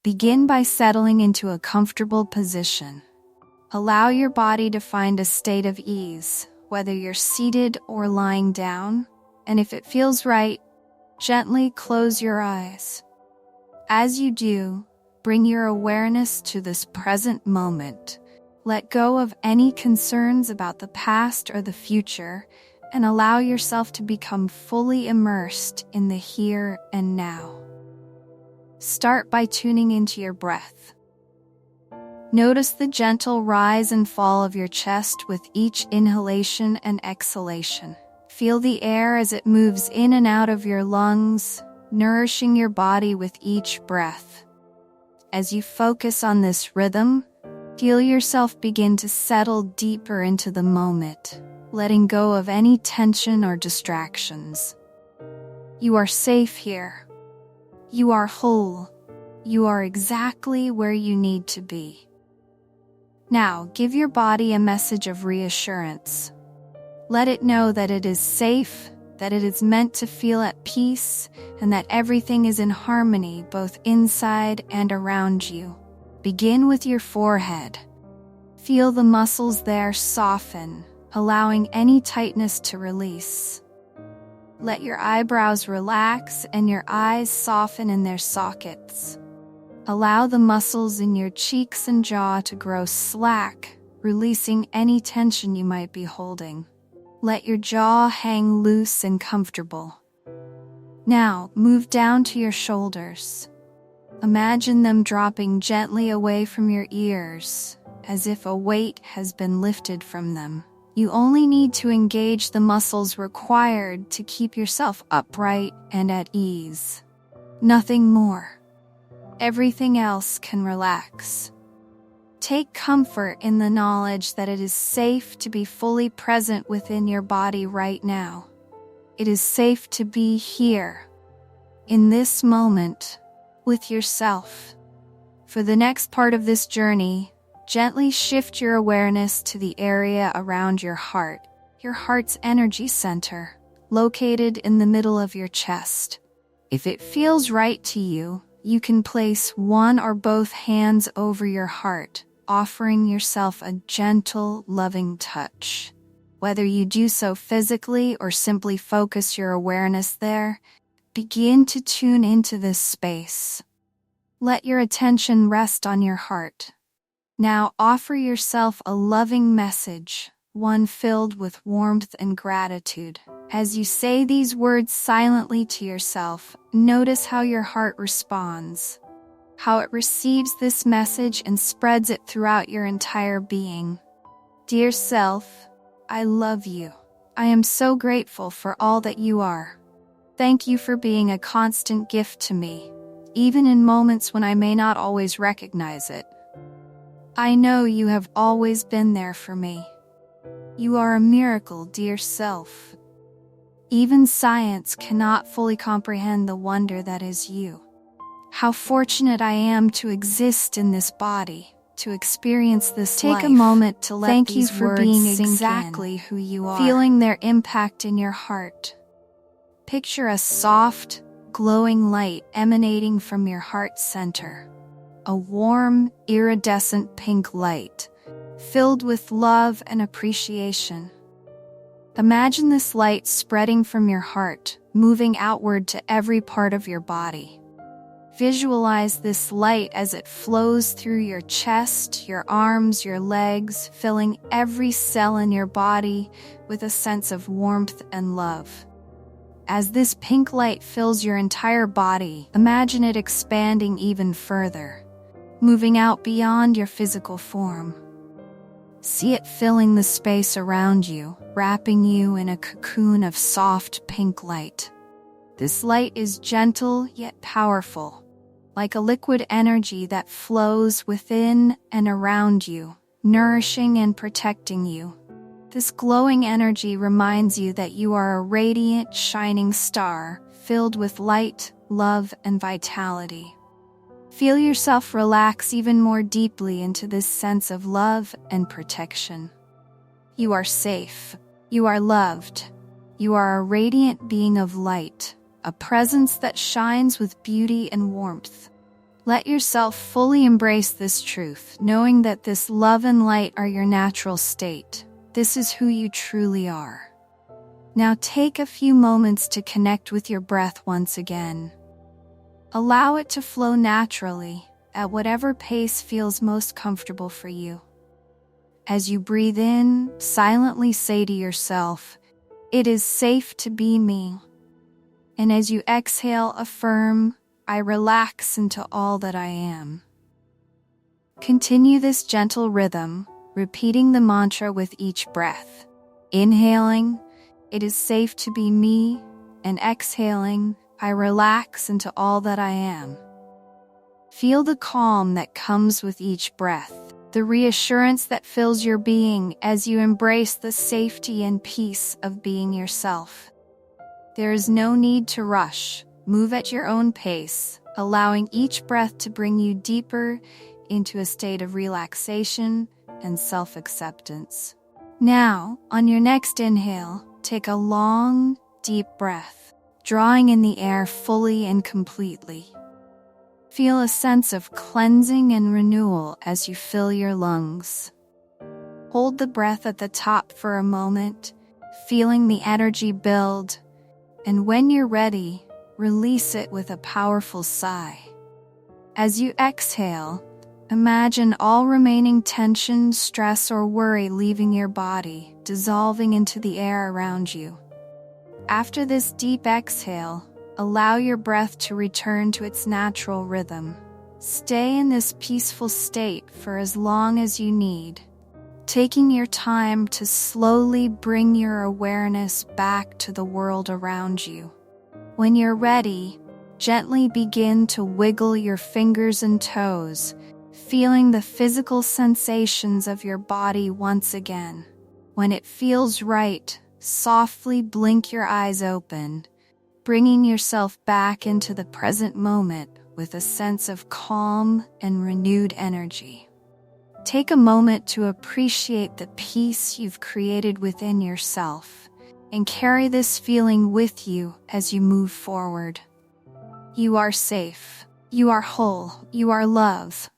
Begin by settling into a comfortable position. Allow your body to find a state of ease, whether you're seated or lying down, and if it feels right, gently close your eyes. As you do, bring your awareness to this present moment. Let go of any concerns about the past or the future, and allow yourself to become fully immersed in the here and now. Start by tuning into your breath. Notice the gentle rise and fall of your chest with each inhalation and exhalation. Feel the air as it moves in and out of your lungs, nourishing your body with each breath. As you focus on this rhythm, feel yourself begin to settle deeper into the moment, letting go of any tension or distractions. You are safe here. You are whole. You are exactly where you need to be. Now, give your body a message of reassurance. Let it know that it is safe, that it is meant to feel at peace, and that everything is in harmony both inside and around you. Begin with your forehead. Feel the muscles there soften, allowing any tightness to release. Let your eyebrows relax and your eyes soften in their sockets. Allow the muscles in your cheeks and jaw to grow slack, releasing any tension you might be holding. Let your jaw hang loose and comfortable. Now, move down to your shoulders. Imagine them dropping gently away from your ears, as if a weight has been lifted from them. You only need to engage the muscles required to keep yourself upright and at ease. Nothing more. Everything else can relax. Take comfort in the knowledge that it is safe to be fully present within your body right now. It is safe to be here, in this moment, with yourself. For the next part of this journey, gently shift your awareness to the area around your heart's energy center, located in the middle of your chest. If it feels right to you, you can place one or both hands over your heart, offering yourself a gentle, loving touch. Whether you do so physically or simply focus your awareness there, begin to tune into this space. Let your attention rest on your heart. Now offer yourself a loving message, one filled with warmth and gratitude. As you say these words silently to yourself, notice how your heart responds, how it receives this message and spreads it throughout your entire being. Dear self, I love you. I am so grateful for all that you are. Thank you for being a constant gift to me, even in moments when I may not always recognize it. I know you have always been there for me. You are a miracle, dear self. Even science cannot fully comprehend the wonder that is you. How fortunate I am to exist in this body, to experience this life. Take a moment to let these words sink in. Thank you for being exactly who you are, feeling their impact in your heart. Picture a soft, glowing light emanating from your heart center. A warm, iridescent pink light, filled with love and appreciation. Imagine this light spreading from your heart, moving outward to every part of your body. Visualize this light as it flows through your chest, your arms, your legs, filling every cell in your body with a sense of warmth and love. As this pink light fills your entire body, imagine it expanding even further, moving out beyond your physical form. See it filling the space around you, wrapping you in a cocoon of soft pink light. This light is gentle yet powerful, like a liquid energy that flows within and around you, nourishing and protecting you. This glowing energy reminds you that you are a radiant, shining star, filled with light, love, and vitality. Feel yourself relax even more deeply into this sense of love and protection. You are safe. You are loved. You are a radiant being of light, a presence that shines with beauty and warmth. Let yourself fully embrace this truth, knowing that this love and light are your natural state. This is who you truly are. Now take a few moments to connect with your breath once again. Allow it to flow naturally, at whatever pace feels most comfortable for you. As you breathe in, silently say to yourself, "It is safe to be me." And as you exhale, affirm, "I relax into all that I am." Continue this gentle rhythm, repeating the mantra with each breath. Inhaling, "It is safe to be me," and exhaling, "I relax into all that I am." Feel the calm that comes with each breath, the reassurance that fills your being as you embrace the safety and peace of being yourself. There is no need to rush. Move at your own pace, allowing each breath to bring you deeper into a state of relaxation and self-acceptance. Now, on your next inhale, take a long, deep breath, drawing in the air fully and completely. Feel a sense of cleansing and renewal as you fill your lungs. Hold the breath at the top for a moment, feeling the energy build, and when you're ready, release it with a powerful sigh. As you exhale, imagine all remaining tension, stress, or worry leaving your body, dissolving into the air around you. After this deep exhale, allow your breath to return to its natural rhythm. Stay in this peaceful state for as long as you need, taking your time to slowly bring your awareness back to the world around you. When you're ready, gently begin to wiggle your fingers and toes, feeling the physical sensations of your body once again. When it feels right, softly blink your eyes open, bringing yourself back into the present moment with a sense of calm and renewed energy. Take a moment to appreciate the peace you've created within yourself, and carry this feeling with you as you move forward. You are safe. You are whole. You are love.